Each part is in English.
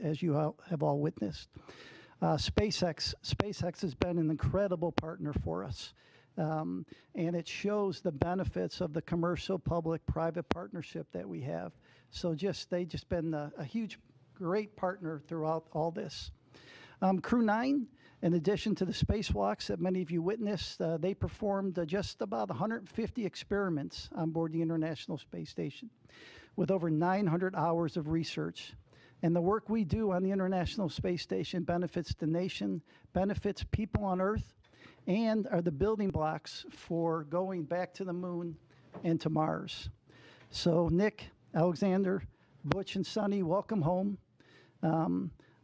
as you have all witnessed. SpaceX has been an incredible partner for us. And it shows the benefits of the commercial public-private partnership that we have. So they just been a huge, great partner throughout all this. Crew 9, in addition to the spacewalks that many of you witnessed, they performed just about 150 experiments on board the International Space Station with over 900 hours of research. And the work we do on the International Space Station benefits the nation, benefits people on Earth, and are the building blocks for going back to the moon and to Mars. So Nick, Alexander, Butch, and Sonny, welcome home.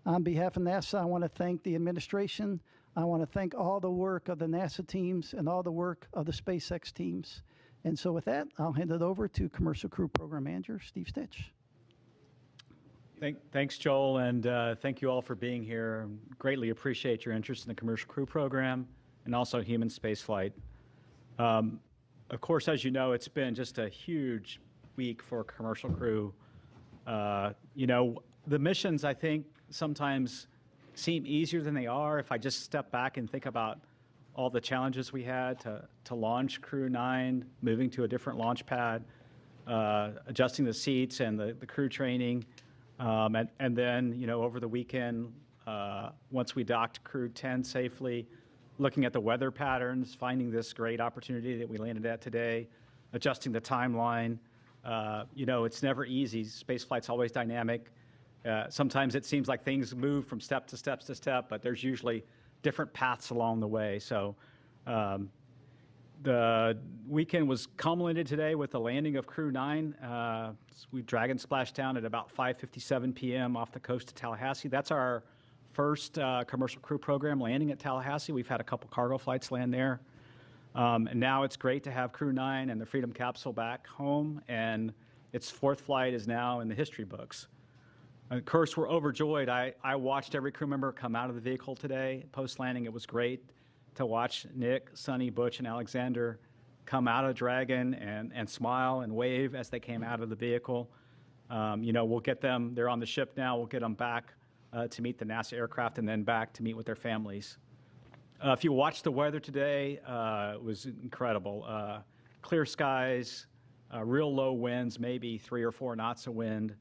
On behalf of NASA, I want to thank the administration. I want to thank all the work of the NASA teams and all the work of the SpaceX teams. And so with that, I'll hand it over to Commercial Crew Program Manager, Steve Stitch. Thanks, Joel, and thank you all for being here. Greatly appreciate your interest in the Commercial Crew Program and also human spaceflight. Of course, as you know, it's been just a huge week for Commercial Crew. You know, the missions, I think, sometimes seem easier than they are. If I just step back and think about all the challenges we had to launch Crew 9, moving to a different launch pad, adjusting the seats and the crew training, and then, you know, over the weekend, once we docked Crew 10 safely, looking at the weather patterns, finding this great opportunity that we landed at today, adjusting the timeline. You know, it's never easy. Spaceflight's always dynamic. Sometimes it seems like things move from step to step, but there's usually different paths along the way. So the weekend was culminated today with the landing of Crew 9. We Dragon splashed down at about 5:57 p.m. off the coast of Tallahassee. That's our first Commercial Crew Program landing at Tallahassee. We've had a couple cargo flights land there. And now it's great to have Crew 9 and the Freedom Capsule back home, and its fourth flight is now in the history books. Of course, we're overjoyed. I watched every crew member come out of the vehicle today. Post-landing, it was great to watch Nick, Sonny, Butch, and Alexander come out of Dragon and smile and wave as they came out of the vehicle. You know, we'll get them, they're on the ship now, we'll get them back to meet the NASA aircraft and then back to meet with their families. If you watched the weather today, it was incredible. Clear skies, real low winds, maybe 3 or 4 knots of wind,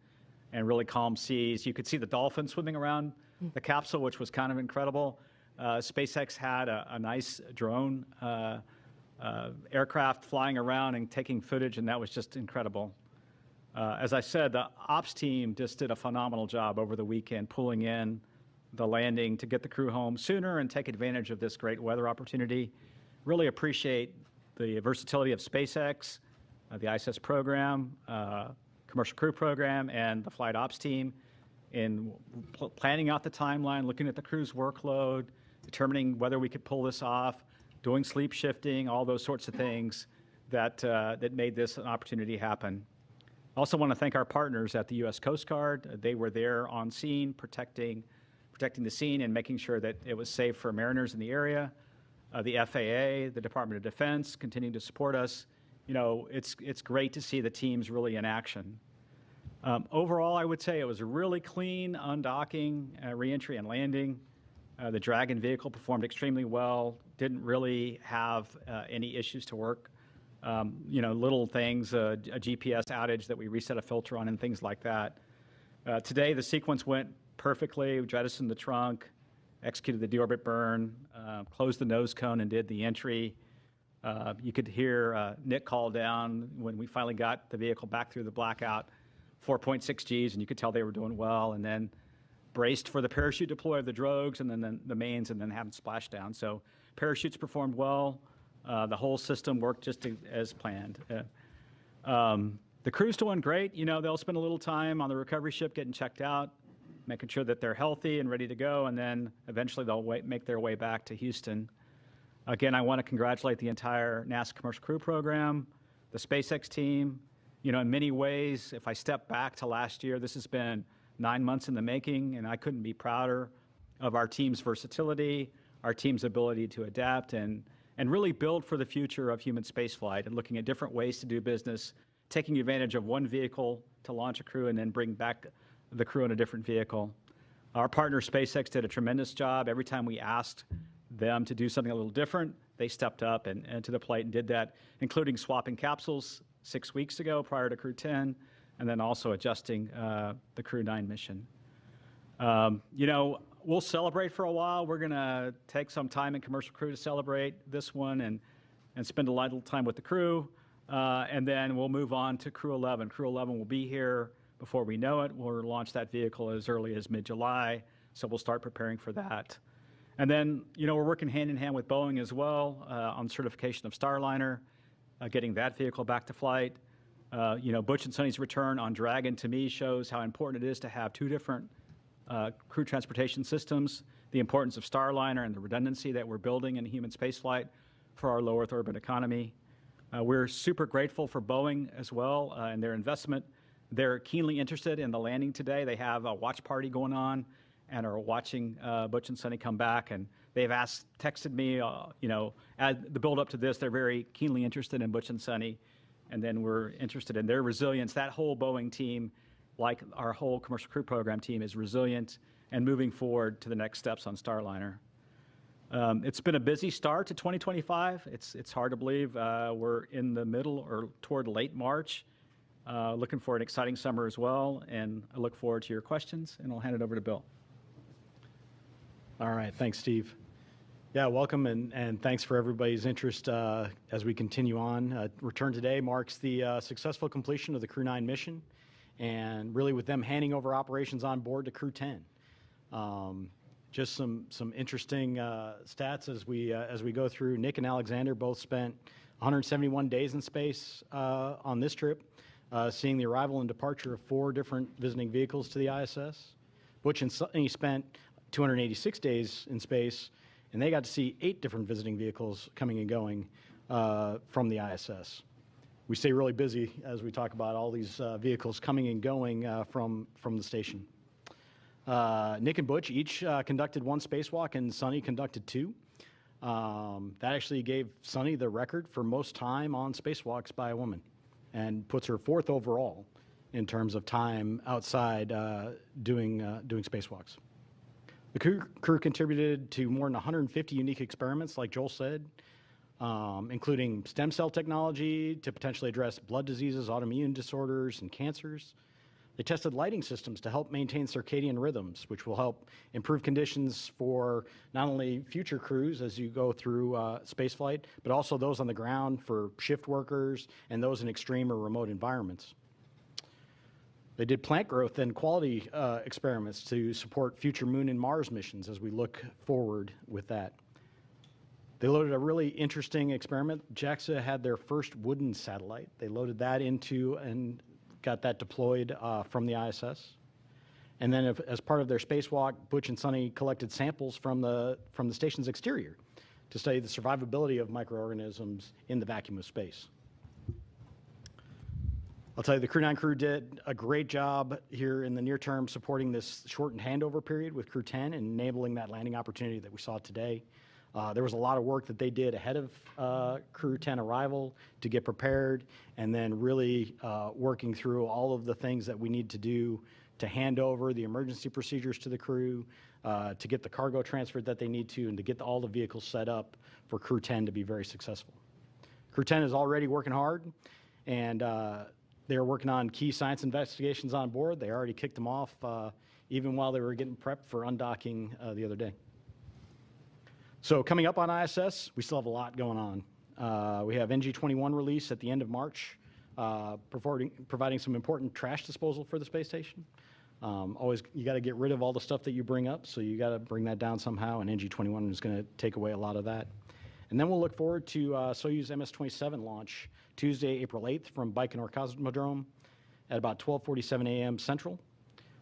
and really calm seas. You could see the dolphins swimming around the capsule, which was kind of incredible. SpaceX had a nice drone aircraft flying around and taking footage, and that was just incredible. As I said, the ops team just did a phenomenal job over the weekend, pulling in the landing to get the crew home sooner and take advantage of this great weather opportunity. Really appreciate the versatility of SpaceX, the ISS program, Commercial Crew Program, and the flight ops team in planning out the timeline, looking at the crew's workload, determining whether we could pull this off, doing sleep shifting, all those sorts of things that made this an opportunity happen. I also want to thank our partners at the U.S. Coast Guard. They were there on scene, protecting the scene and making sure that it was safe for mariners in the area. The FAA, the Department of Defense, continuing to support us. You know, it's great to see the teams really in action. Overall, I would say it was a really clean undocking, reentry, and landing. The Dragon vehicle performed extremely well, didn't really have any issues to work. You know, little things, a GPS outage that we reset a filter on and things like that. Today, the sequence went perfectly. We jettisoned the trunk, executed the deorbit burn, closed the nose cone, and did the entry. You could hear Nick call down when we finally got the vehicle back through the blackout, 4.6 Gs, and you could tell they were doing well, and then braced for the parachute deploy of the drogues and then the mains, and then having splashdown. So parachutes performed well. The whole system worked just as planned. The crew's doing great. You know, they'll spend a little time on the recovery ship getting checked out, making sure that they're healthy and ready to go, and then eventually they'll make their way back to Houston. Again, I want to congratulate the entire NASA Commercial Crew Program, the SpaceX team. You know, in many ways, if I step back to last year, this has been 9 months in the making, and I couldn't be prouder of our team's versatility, our team's ability to adapt and really build for the future of human spaceflight and looking at different ways to do business, taking advantage of one vehicle to launch a crew and then bring back the crew in a different vehicle. Our partner SpaceX did a tremendous job. Every time we asked them to do something a little different, they stepped up and to the plate and did that, including swapping capsules 6 weeks ago prior to Crew 10, and then also adjusting the Crew 9 mission. You know, we'll celebrate for a while. We're going to take some time in Commercial Crew to celebrate this one and spend a little time with the crew, and then we'll move on to Crew 11. Crew 11 will be here before we know it. We'll launch that vehicle as early as mid-July, so we'll start preparing for that. And then, you know, we're working hand in hand with Boeing as well on certification of Starliner, getting that vehicle back to flight. You know, Butch and Sonny's return on Dragon to me shows how important it is to have two different crew transportation systems, the importance of Starliner and the redundancy that we're building in human spaceflight for our low Earth orbit economy. We're super grateful for Boeing as well and their investment. They're keenly interested in the landing today. They have a watch party going on and are watching Butch and Sonny come back. And they've texted me, you know, at the build up to this, they're very keenly interested in Butch and Sonny. And then we're interested in their resilience. That whole Boeing team, like our whole Commercial Crew Program team, is resilient and moving forward to the next steps on Starliner. It's been a busy start to 2025. It's hard to believe we're in the middle or toward late March. Looking for an exciting summer as well. And I look forward to your questions, and I'll hand it over to Bill. All right, thanks, Steve. Yeah, welcome, and thanks for everybody's interest as we continue on. Return today marks the successful completion of the Crew 9 mission, and really with them handing over operations on board to Crew 10. Just some interesting stats as we go through. Nick and Alexander both spent 171 days in space on this trip, seeing the arrival and departure of 4 different visiting vehicles to the ISS. Butch and Sonny spent 286 days in space, and they got to see 8 different visiting vehicles coming and going from the ISS. We stay really busy as we talk about all these vehicles coming and going from the station. Nick and Butch each conducted 1 spacewalk, and Sonny conducted 2. That actually gave Sonny the record for most time on spacewalks by a woman, and puts her 4th overall in terms of time outside doing spacewalks. The crew contributed to more than 150 unique experiments, like Joel said, including stem cell technology to potentially address blood diseases, autoimmune disorders, and cancers. They tested lighting systems to help maintain circadian rhythms, which will help improve conditions for not only future crews as you go through spaceflight, but also those on the ground for shift workers and those in extreme or remote environments. They did plant growth and quality experiments to support future Moon and Mars missions as we look forward with that. They loaded a really interesting experiment. JAXA had their first wooden satellite. They loaded that into and got that deployed from the ISS. And then as part of their spacewalk, Butch and Sonny collected samples from the station's exterior to study the survivability of microorganisms in the vacuum of space. I'll tell you, the Crew 9 crew did a great job here in the near term supporting this shortened handover period with Crew 10 and enabling that landing opportunity that we saw today. There was a lot of work that they did ahead of Crew 10 arrival to get prepared, and then really working through all of the things that we need to do to hand over the emergency procedures to the crew, to get the cargo transferred that they need to, and to get all the vehicles set up for Crew 10 to be very successful. Crew 10 is already working hard, and they're working on key science investigations on board. They already kicked them off even while they were getting prepped for undocking the other day. So coming up on ISS, we still have a lot going on. We have NG-21 release at the end of March, providing some important trash disposal for the space station. Always, you got to get rid of all the stuff that you bring up, so you got to bring that down somehow, and NG-21 is going to take away a lot of that. And then we'll look forward to Soyuz MS-27 launch Tuesday, April 8th from Baikonur Cosmodrome at about 12:47 a.m. Central.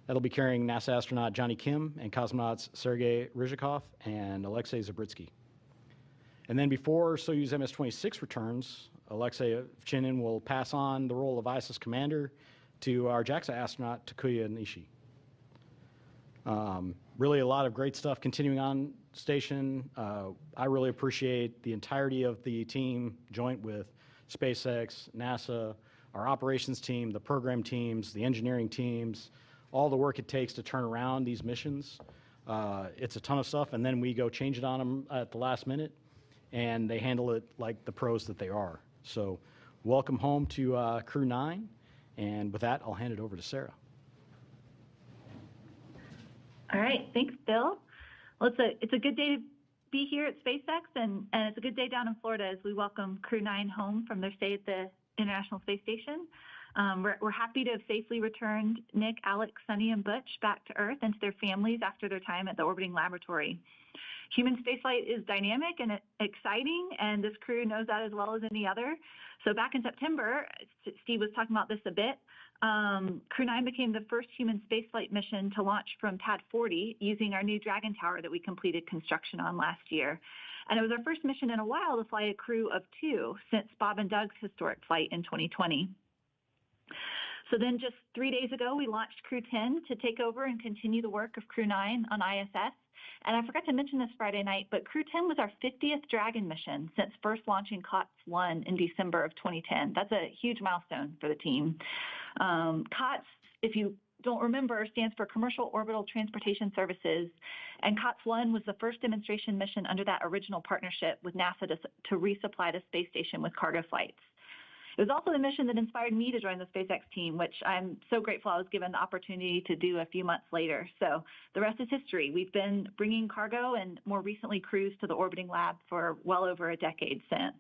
That'll be carrying NASA astronaut Johnny Kim and cosmonauts Sergei Ryzhikov and Alexei Zabritsky. And then before Soyuz MS-26 returns, Alexei Ovchinin will pass on the role of ISS commander to our JAXA astronaut Takuya Nishi. Really a lot of great stuff continuing on station. I really appreciate the entirety of the team, joint with SpaceX, NASA, our operations team, the program teams, the engineering teams, all the work it takes to turn around these missions. It's a ton of stuff, and then we go change it on them at the last minute, and they handle it like the pros that they are. So welcome home to Crew 9, and with that, I'll hand it over to Sarah. All right, thanks, Bill. Well, it's a good day to be here at SpaceX, and it's a good day down in Florida as we welcome Crew 9 home from their stay at the International Space Station. We're happy to have safely returned Nick, Alex, Sunny, and Butch back to Earth and to their families after their time at the orbiting laboratory. Human spaceflight is dynamic and exciting, and this crew knows that as well as any other. So back in September, Steve was talking about this a bit, Crew 9 became the first human spaceflight mission to launch from TAD 40 using our new Dragon Tower that we completed construction on last year. And it was our first mission in a while to fly a crew of 2 since Bob and Doug's historic flight in 2020. So then just 3 days ago, we launched Crew 10 to take over and continue the work of Crew 9 on ISS. And I forgot to mention this Friday night, but Crew 10 was our 50th Dragon mission since first launching COTS 1 in December of 2010. That's a huge milestone for the team. COTS, if you don't remember, stands for Commercial Orbital Transportation Services. And COTS 1 was the first demonstration mission under that original partnership with NASA to resupply the space station with cargo flights. It was also the mission that inspired me to join the SpaceX team, which I'm so grateful I was given the opportunity to do a few months later. So the rest is history. We've been bringing cargo and more recently crews to the orbiting lab for well over a decade since.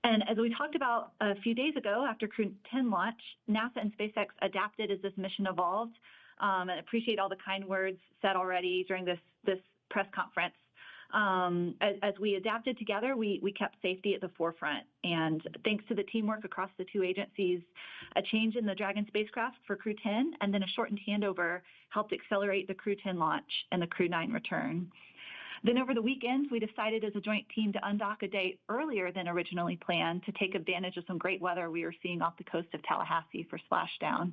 And as we talked about a few days ago after Crew 10 launch, NASA and SpaceX adapted as this mission evolved, and appreciate all the kind words said already during this press conference. As we adapted together, we kept safety at the forefront. And thanks to the teamwork across the 2 agencies, a change in the Dragon spacecraft for Crew 10 and then a shortened handover helped accelerate the Crew 10 launch and the Crew 9 return. Then over the weekend, we decided as a joint team to undock a day earlier than originally planned to take advantage of some great weather we were seeing off the coast of Tallahassee for splashdown.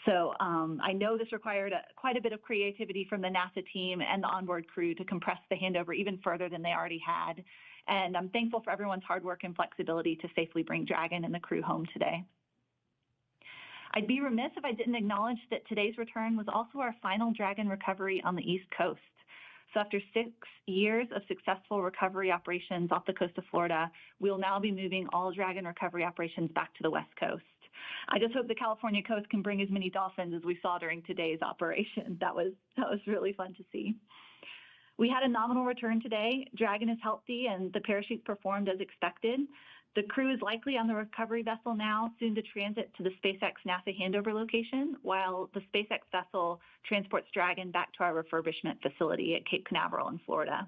So I know this required quite a bit of creativity from the NASA team and the onboard crew to compress the handover even further than they already had. And I'm thankful for everyone's hard work and flexibility to safely bring Dragon and the crew home today. I'd be remiss if I didn't acknowledge that today's return was also our final Dragon recovery on the East Coast. So after 6 years of successful recovery operations off the coast of Florida, we'll now be moving all Dragon recovery operations back to the West Coast. I just hope the California coast can bring as many dolphins as we saw during today's operation. That was really fun to see. We had a nominal return today. Dragon is healthy and the parachutes performed as expected. The crew is likely on the recovery vessel now, soon to transit to the SpaceX NASA handover location, while the SpaceX vessel transports Dragon back to our refurbishment facility at Cape Canaveral in Florida.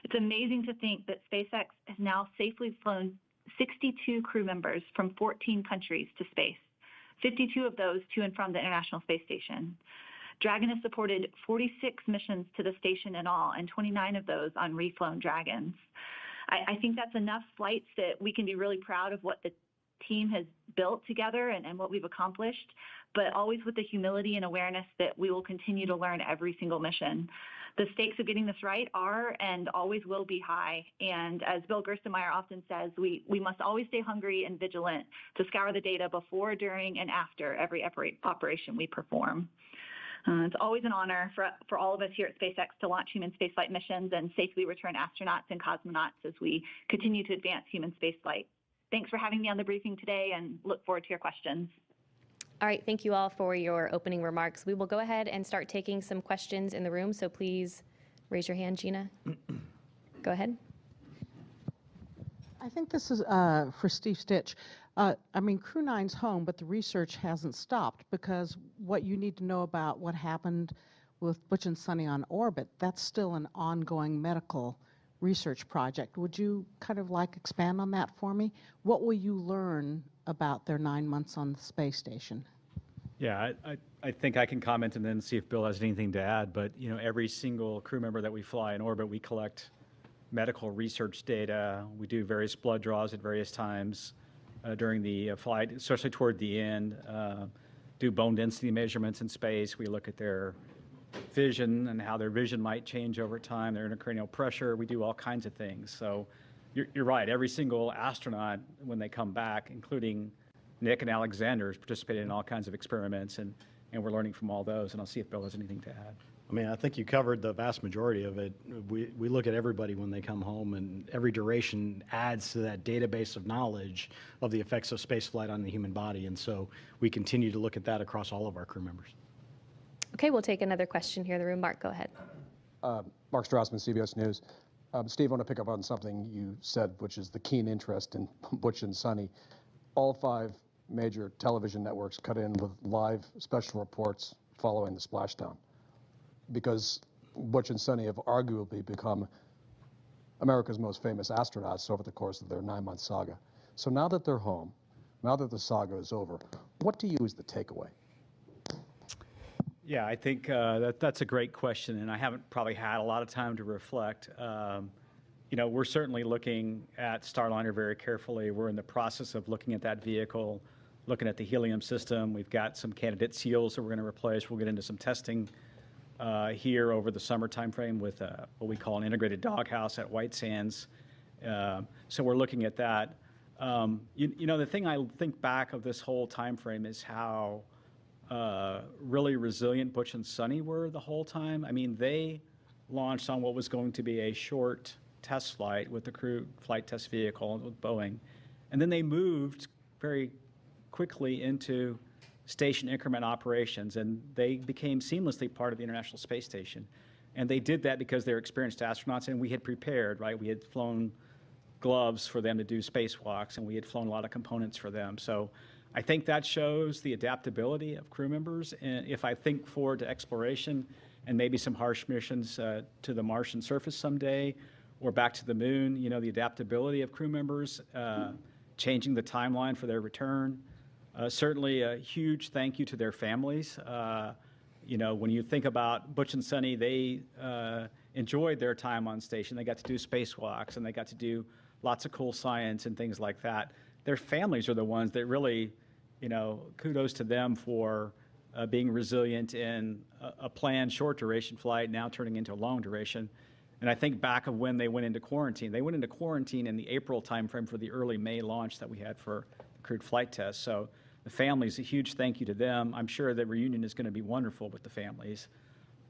It's amazing to think that SpaceX has now safely flown 62 crew members from 14 countries to space, 52 of those to and from the International Space Station. Dragon has supported 46 missions to the station in all, and 29 of those on reflown Dragons. I think that's enough flights that we can be really proud of what the team has built together and what we've accomplished, but always with the humility and awareness that we will continue to learn every single mission. The stakes of getting this right are and always will be high. And as Bill Gerstenmaier often says, we must always stay hungry and vigilant to scour the data before, during, and after every operation we perform. It's always an honor for all of us here at SpaceX to launch human spaceflight missions and safely return astronauts and cosmonauts as we continue to advance human spaceflight. Thanks for having me on the briefing today and look forward to your questions. All right, thank you all for your opening remarks. We will go ahead and start taking some questions in the room, so please raise your hand, Gina. Go ahead. I think this is for Steve Stitch. Crew 9's home, but the research hasn't stopped, because what you need to know about what happened with Butch and Sunny on orbit, that's still an ongoing medical research project. Would you kind of expand on that for me? What will you learn about their 9 months on the space station? Yeah, I think I can comment and then see if Bill has anything to add. But every single crew member that we fly in orbit, we collect medical research data. We do various blood draws at various times during the flight, especially toward the end. Do bone density measurements in space. We look at their vision and how their vision might change over time, their intracranial pressure. We do all kinds of things. So you're right. Every single astronaut, when they come back, including Nick and Alexander, has participated in all kinds of experiments. And and we're learning from all those. And I'll see if Bill has anything to add. I mean, I think you covered the vast majority of it. We look at everybody when they come home, and every duration adds to that database of knowledge of the effects of spaceflight on the human body. And so we continue to look at that across all of our crew members. Okay, we'll take another question here in the room. Mark, go ahead. Mark Strassman, CBS News. Steve, I want to pick up on something you said, which is the keen interest in Butch and Sonny. All 5 major television networks cut in with live special reports following the splashdown, because Butch and Sonny have arguably become America's most famous astronauts over the course of their 9-month saga. So now that they're home, now that the saga is over, what to you is the takeaway? Yeah, I think that's a great question, and I haven't probably had a lot of time to reflect. You know, we're certainly looking at Starliner very carefully. We're in the process of looking at that vehicle, looking at the helium system. We've got some candidate seals that we're going to replace. We'll get into some testing here over the summer timeframe with what we call an integrated doghouse at White Sands. So we're looking at that. You know, the thing I think back of this whole timeframe is how really resilient Butch and Sonny were the whole time. I mean, they launched on what was going to be a short test flight with the crew flight test vehicle with Boeing. And then they moved very quickly into station increment operations, and they became seamlessly part of the International Space Station. And they did that because they're experienced astronauts, and we had prepared, right? We had flown gloves for them to do spacewalks, and we had flown a lot of components for them. So I think that shows the adaptability of crew members. And if I think forward to exploration and maybe some harsh missions to the Martian surface someday, or back to the moon, you know, the adaptability of crew members, changing the timeline for their return. Certainly a huge thank you to their families. You know, when you think about Butch and Sonny, they enjoyed their time on station. They got to do spacewalks, and they got to do lots of cool science and things like that. Their families are the ones that really, you know, kudos to them for being resilient in a planned short duration flight now turning into a long duration. And I think back of when they went into quarantine. They went into quarantine in the April timeframe for the early May launch that we had for the crewed flight test. So the families, a huge thank you to them. I'm sure the reunion is going to be wonderful with the families.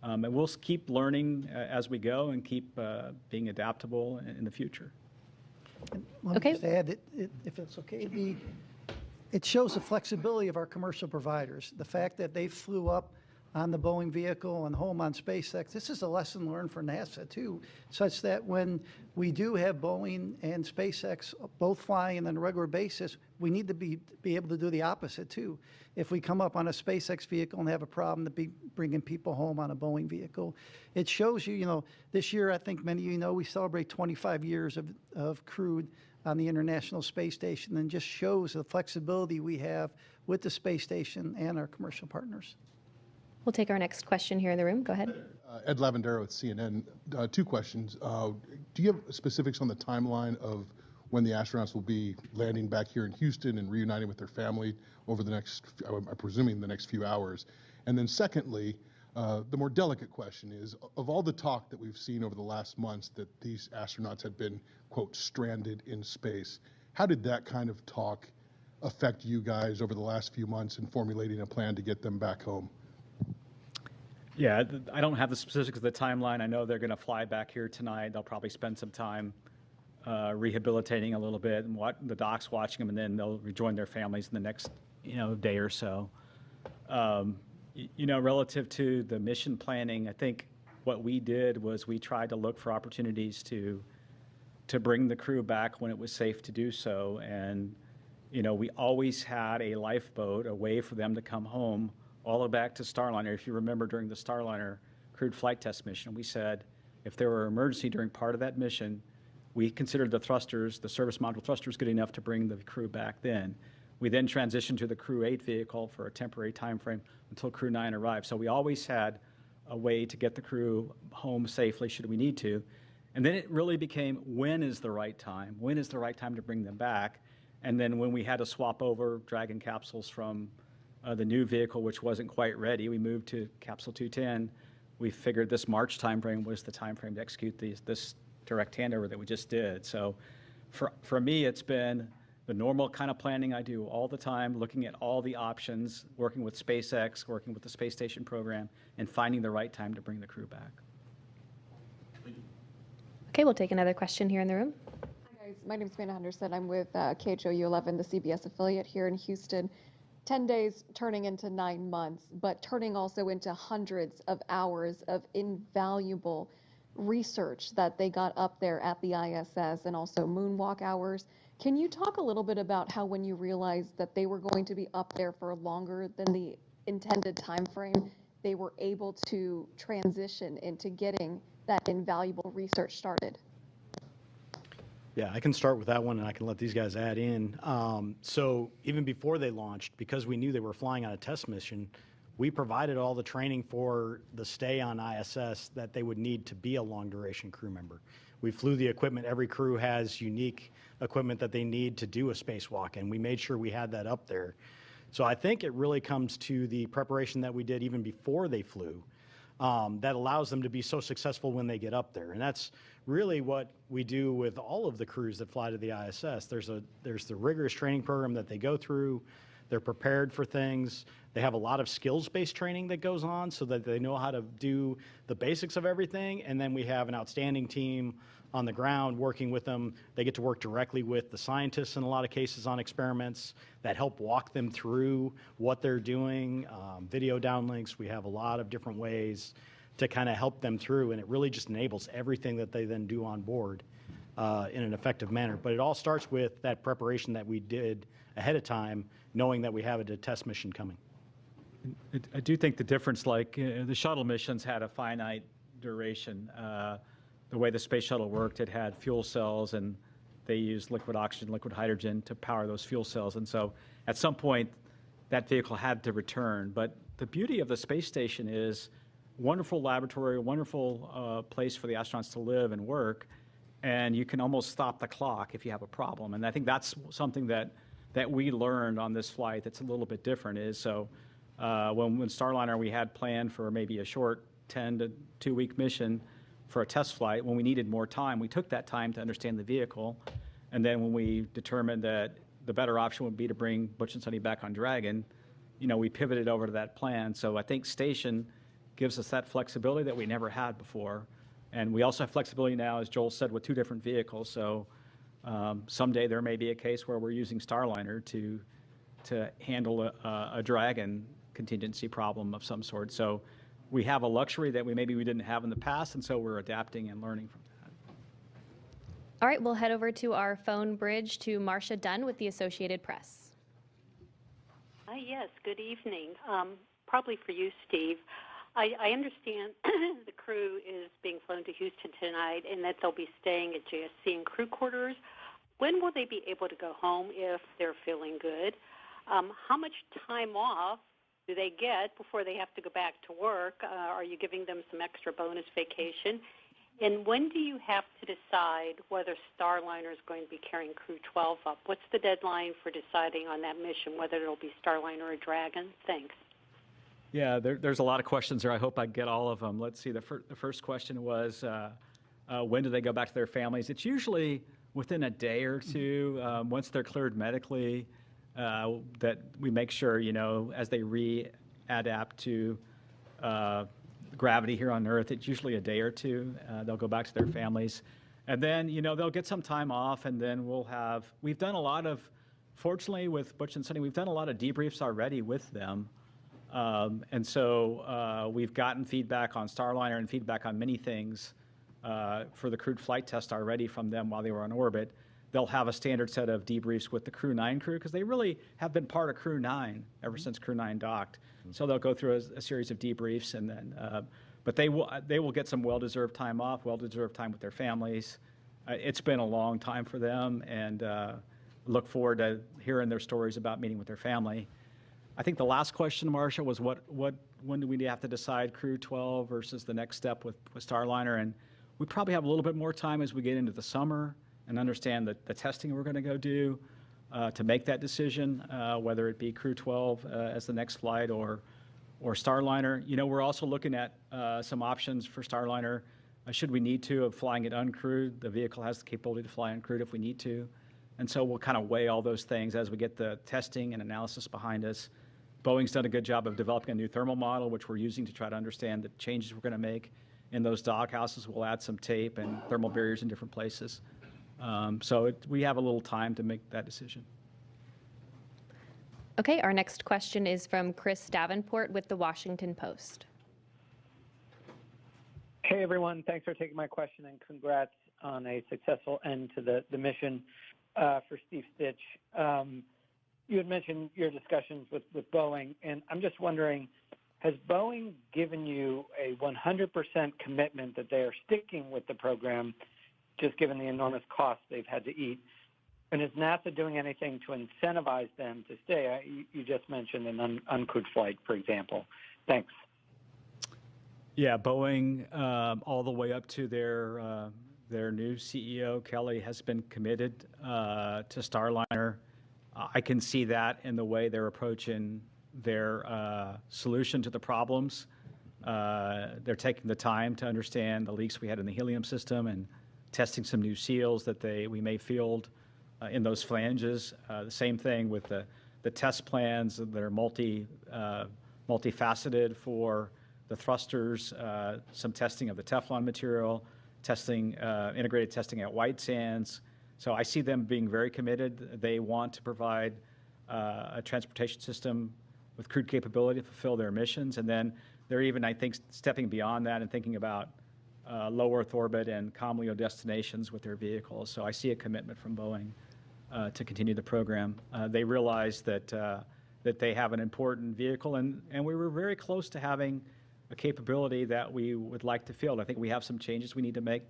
And we'll keep learning as we go and keep being adaptable in the future. Let me just add, if it's okay, it shows the flexibility of our commercial providers. The fact that they flew up on the Boeing vehicle and home on SpaceX, this is a lesson learned for NASA too, such that when we do have Boeing and SpaceX both flying on a regular basis, we need to be able to do the opposite too. If we come up on a SpaceX vehicle and have a problem, to be bringing people home on a Boeing vehicle. It shows you, you know, this year, I think many of you know, we celebrate 25 years of crewed on the International Space Station, and just shows the flexibility we have with the space station and our commercial partners. We'll take our next question here in the room. Go ahead. Ed Lavandero with CNN. 2 questions. Do you have specifics on the timeline of when the astronauts will be landing back here in Houston and reuniting with their family over the next, I'm presuming, the next few hours? And then secondly, the more delicate question is, of all the talk that we've seen over the last months that these astronauts had been, quote, stranded in space, how did that kind of talk affect you guys over the last few months in formulating a plan to get them back home? Yeah, I don't have the specifics of the timeline. I know they're going to fly back here tonight. They'll probably spend some time rehabilitating a little bit, and the doc's watching them, and then they'll rejoin their families in the next, you know, day or so. You know, relative to the mission planning, I think what we did was we tried to look for opportunities to bring the crew back when it was safe to do so. And, you know, we always had a lifeboat, a way for them to come home all the way back to Starliner. If you remember, during the Starliner crewed flight test mission, we said if there were an emergency during part of that mission, we considered the thrusters, the service module thrusters, good enough to bring the crew back then. We then transitioned to the Crew 8 vehicle for a temporary time frame until Crew 9 arrived. So we always had a way to get the crew home safely should we need to. And then it really became, when is the right time? When is the right time to bring them back? And then when we had to swap over Dragon capsules from the new vehicle, which wasn't quite ready, we moved to Capsule 210. We figured this March timeframe was the timeframe to execute this direct handover that we just did. So for me, it's been the normal kind of planning I do all the time, looking at all the options, working with SpaceX, working with the space station program, and finding the right time to bring the crew back. Okay, we'll take another question here in the room. Hi guys, my name is Amanda Henderson. I'm with KHOU 11, the CBS affiliate here in Houston. 10 days turning into 9 months, but turning also into hundreds of hours of invaluable research that they got up there at the ISS, and also moonwalk hours. Can you talk a little bit about how, when you realized that they were going to be up there for longer than the intended time frame, they were able to transition into getting that invaluable research started? Yeah, I can start with that one, and I can let these guys add in. So even before they launched, because we knew they were flying on a test mission, we provided all the training for the stay on ISS that they would need to be a long-duration crew member. We flew the equipment. Every crew has unique equipment that they need to do a spacewalk, and we made sure we had that up there. So I think it really comes to the preparation that we did even before they flew, that allows them to be so successful when they get up there. And that's really what we do with all of the crews that fly to the ISS. There's the rigorous training program that they go through. They're prepared for things. They have a lot of skills-based training that goes on so that they know how to do the basics of everything. And then we have an outstanding team on the ground working with them. They get to work directly with the scientists in a lot of cases on experiments that help walk them through what they're doing, video downlinks. We have a lot of different ways to kind of help them through, and it really just enables everything that they then do on board in an effective manner. But it all starts with that preparation that we did ahead of time, knowing that we have a test mission coming. I do think the difference, like the shuttle missions had a finite duration. The way the space shuttle worked, it had fuel cells, and they used liquid oxygen, liquid hydrogen to power those fuel cells. And so at some point, that vehicle had to return. But the beauty of the space station is wonderful laboratory, wonderful place for the astronauts to live and work, and you can almost stop the clock if you have a problem. And I think that's something that we learned on this flight that's a little bit different. Is so when Starliner, we had planned for maybe a short 10 to 2 week mission for a test flight. When we needed more time, we took that time to understand the vehicle, and then when we determined that the better option would be to bring Butch and Sonny back on Dragon, we pivoted over to that plan. So I think station gives us that flexibility that we never had before. And we also have flexibility now, as Joel said, with 2 different vehicles. So someday there may be a case where we're using Starliner to handle a Dragon contingency problem of some sort. So we have a luxury that maybe we didn't have in the past, and so we're adapting and learning from that. All right, we'll head over to our phone bridge to Marcia Dunn with the Associated Press. Yes, good evening. Probably for you, Steve. I understand the crew is being flown to Houston tonight and that they'll be staying at JSC in crew quarters. When will they be able to go home if they're feeling good? How much time off do they get before they have to go back to work? Are you giving them some extra bonus vacation? And when do you have to decide whether Starliner is going to be carrying Crew 12 up? What's the deadline for deciding on that mission, whether it'll be Starliner or Dragon? Thanks. Yeah, there's a lot of questions there. I hope I get all of them. Let's see. The first question was, when do they go back to their families? It's usually within a day or two, once they're cleared medically, that we make sure, as they readapt to gravity here on Earth, it's usually a day or two. They'll go back to their families. And then, they'll get some time off, and then we've done a lot of, fortunately with Butch and Sonny, we've done a lot of debriefs already with them. And so we've gotten feedback on Starliner and feedback on many things for the crewed flight test already from them while they were on orbit. They'll have a standard set of debriefs with the Crew 9 crew, because they really have been part of Crew 9 ever since Crew 9 docked. So they'll go through a series of debriefs, and then, but they will get some well-deserved time off, well-deserved time with their families. It's been a long time for them, and look forward to hearing their stories about meeting with their family. I think the last question, Marcia, was when do we have to decide Crew 12 versus the next step with Starliner? And we probably have a little bit more time as we get into the summer and understand the testing we're going to go do to make that decision, whether it be Crew 12 as the next flight or Starliner. We're also looking at some options for Starliner. Should we need to, of flying it uncrewed? The vehicle has the capability to fly uncrewed if we need to. And so we'll kind of weigh all those things as we get the testing and analysis behind us. Boeing's done a good job of developing a new thermal model, which we're using to try to understand the changes we're going to make in those doghouses. We'll add some tape and thermal barriers in different places. We have a little time to make that decision. Okay, our next question is from Chris Davenport with The Washington Post. Hey, everyone. Thanks for taking my question, and congrats on a successful end to the mission. For Steve Stitch, you had mentioned your discussions with Boeing, and I'm just wondering, has Boeing given you a 100% commitment that they are sticking with the program, just given the enormous costs they've had to eat? And is NASA doing anything to incentivize them to stay? You just mentioned an uncrewed flight, for example. Thanks. Yeah, Boeing, all the way up to their new CEO, Kelly, has been committed to Starliner. I can see that in the way they're approaching their solution to the problems. They're taking the time to understand the leaks we had in the helium system and testing some new seals that we may field in those flanges. The same thing with the test plans that are multifaceted for the thrusters, some testing of the Teflon material, integrated testing at White Sands. So I see them being very committed. They want to provide a transportation system with crewed capability to fulfill their missions. And then they're even, I think, stepping beyond that and thinking about low Earth orbit and COMLEO destinations with their vehicles. So I see a commitment from Boeing to continue the program. They realize that they have an important vehicle, and we were very close to having a capability that we would like to field. I think we have some changes we need to make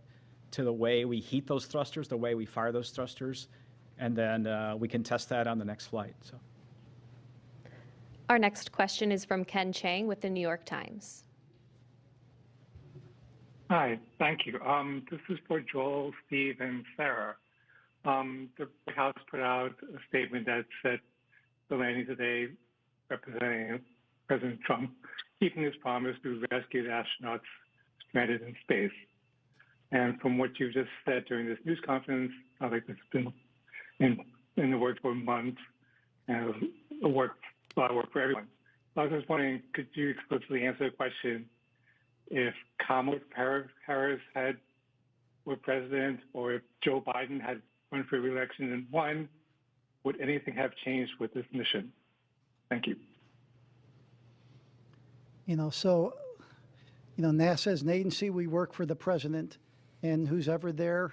to the way we heat those thrusters, the way we fire those thrusters, and then we can test that on the next flight. So. Our next question is from Ken Chang with the New York Times. Hi, thank you. This is for Joel, Steve, and Sarah. The White House put out a statement that said the landing today, representing President Trump, keeping his promise to rescue the astronauts stranded in space. And from what you just said during this news conference, I think it's been in the works for months, and a lot of work for everyone. I was just wondering, could you explicitly answer the question, if Kamala Harris were president, or if Joe Biden had run for re-election and won, would anything have changed with this mission? Thank you. NASA is an agency. We work for the president, and who's ever there,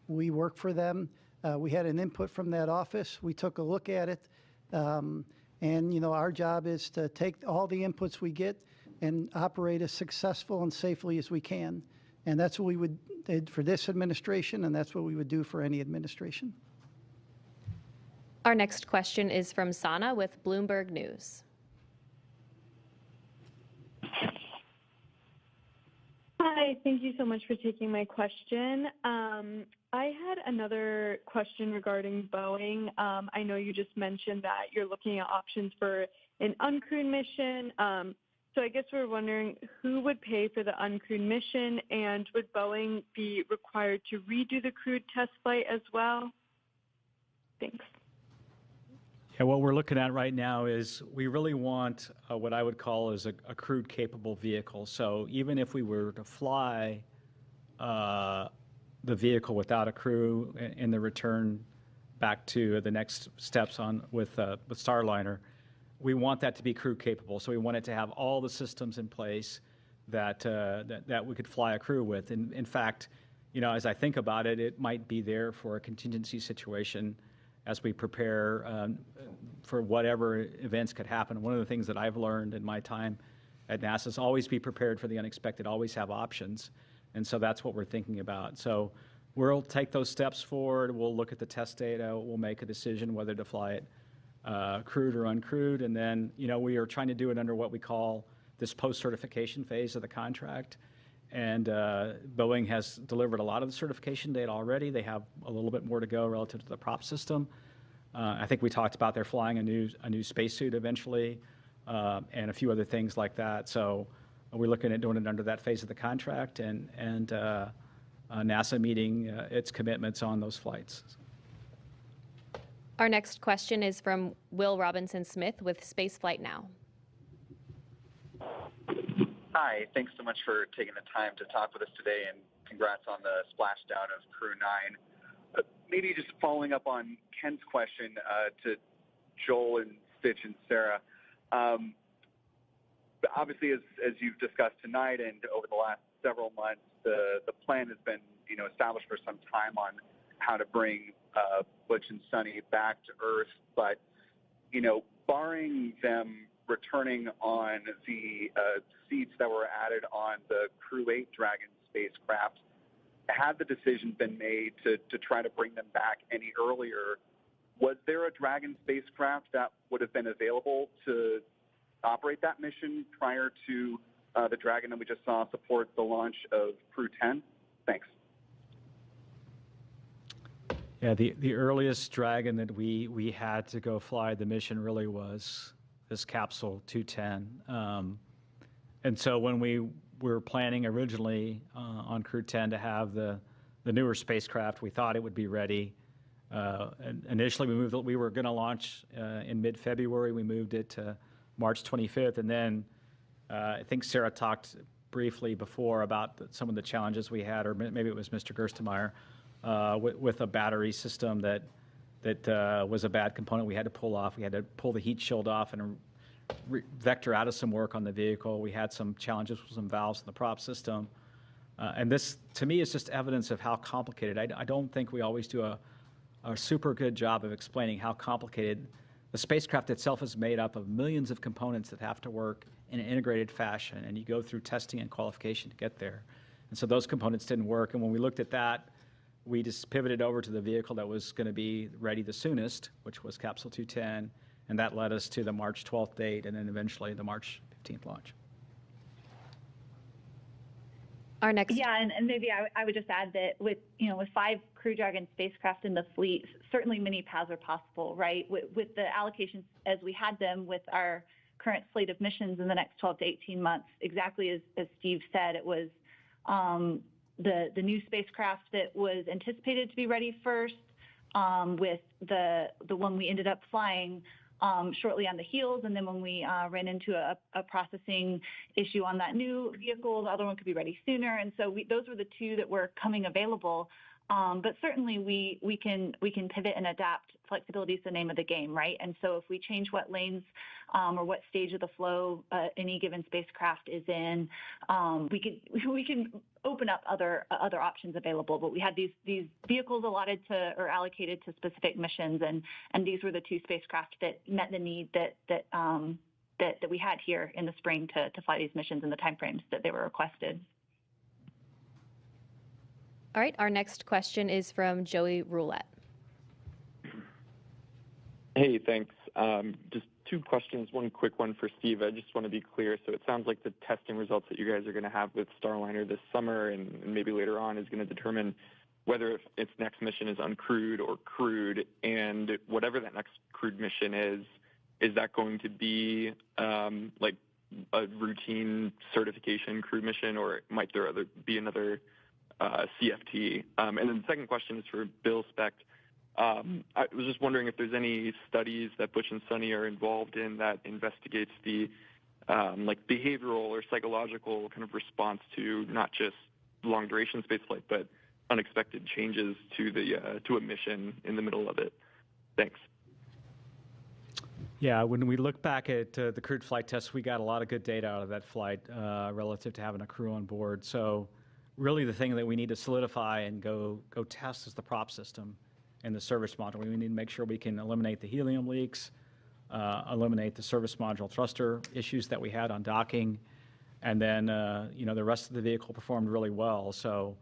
we work for them. We had an input from that office. We took a look at it, and our job is to take all the inputs we get and operate as successful and safely as we can. And that's what we would do for this administration, and that's what we would do for any administration. Our next question is from Sana with Bloomberg News. Hi, thank you so much for taking my question. I had another question regarding Boeing. I know you just mentioned that you're looking at options for an uncrewed mission. So I guess we're wondering who would pay for the uncrewed mission, and would Boeing be required to redo the crewed test flight as well? Thanks. Yeah, what we're looking at right now is we really want what I would call is a crewed capable vehicle. So even if we were to fly the vehicle without a crew in the return back to the next steps with Starliner, we want that to be crew capable. So we want it to have all the systems in place that we could fly a crew with. And in fact, as I think about it, it might be there for a contingency situation as we prepare for whatever events could happen. One of the things that I've learned in my time at NASA is always be prepared for the unexpected, always have options. And so that's what we're thinking about. So we'll take those steps forward. We'll look at the test data. We'll make a decision whether to fly it crewed or uncrewed. And then, we are trying to do it under what we call this post-certification phase of the contract. And Boeing has delivered a lot of the certification data already. They have a little bit more to go relative to the prop system. I think we talked about they're flying a new spacesuit eventually, and a few other things like that. So we're looking at doing it under that phase of the contract, and NASA meeting its commitments on those flights. Our next question is from Will Robinson Smith with Spaceflight Now. Hi, thanks so much for taking the time to talk with us today, and congrats on the splashdown of Crew 9. Maybe just following up on Ken's question to Joel and Stitch and Sarah. Obviously, as you've discussed tonight and over the last several months, the plan has been established for some time on how to bring Butch and Sunny back to Earth. But barring them returning on the seats that were added on the Crew 8 Dragon spacecraft, had the decision been made to try to bring them back any earlier, was there a Dragon spacecraft that would have been available to operate that mission prior to the Dragon that we just saw support the launch of Crew 10? Thanks. Yeah, the earliest Dragon that we had to go fly the mission really was this capsule 210. And so when we were planning originally on Crew 10 to have the newer spacecraft, we thought it would be ready. And initially, we were going to launch in mid-February. We moved it to March 25th. And then I think Sarah talked briefly before about some of the challenges we had, or maybe it was Mr. Gerstenmaier, with a battery system that was a bad component we had to pull off. We had to pull the heat shield off and vector out of some work on the vehicle. We had some challenges with some valves in the prop system. And this, to me, is just evidence of how complicated. I don't think we always do a super good job of explaining how complicated the spacecraft itself is made up of millions of components that have to work in an integrated fashion, and you go through testing and qualification to get there. And so those components didn't work. And when we looked at that, we just pivoted over to the vehicle that was going to be ready the soonest, which was Capsule 210, and that led us to the March 12th date and then eventually the March 15th launch. Our next. Yeah, and maybe I would just add that with 5 Crew Dragon spacecraft in the fleet, certainly many paths are possible, right? With the allocations as we had them with our current slate of missions in the next 12 to 18 months, exactly as Steve said, it was the new spacecraft that was anticipated to be ready first, with the one we ended up flying shortly on the heels, and then when we ran into a processing issue on that new vehicle, the other one could be ready sooner. And so those were the 2 that were coming available. But certainly we can pivot and adapt. Flexibility is the name of the game, right? And so if we change what lanes or what stage of the flow any given spacecraft is in, we can open up other options available. But we had these vehicles allotted to or allocated to specific missions, and these were the 2 spacecraft that met the need that we had here in the spring to fly these missions in the timeframes that they were requested. All right, our next question is from Joey Roulette. Hey, thanks. Just 2 questions. One quick one for Steve. I just want to be clear. So it sounds like the testing results that you guys are going to have with Starliner this summer and maybe later on is going to determine whether its next mission is uncrewed or crewed. And whatever that next crewed mission is that going to be like a routine certification crewed mission, or might there be another CFT? And then the second question is for Bill Specht. I was just wondering if there's any studies that Butch and Sunny are involved in that investigates the like behavioral or psychological kind of response to not just long duration spaceflight, but unexpected changes to a mission in the middle of it. Thanks. Yeah, when we look back at the crewed flight test, we got a lot of good data out of that flight relative to having a crew on board. So really the thing that we need to solidify and go test is the prop system and the service module. We need to make sure we can eliminate the helium leaks, eliminate the service module thruster issues that we had on docking, and then the rest of the vehicle performed really well. So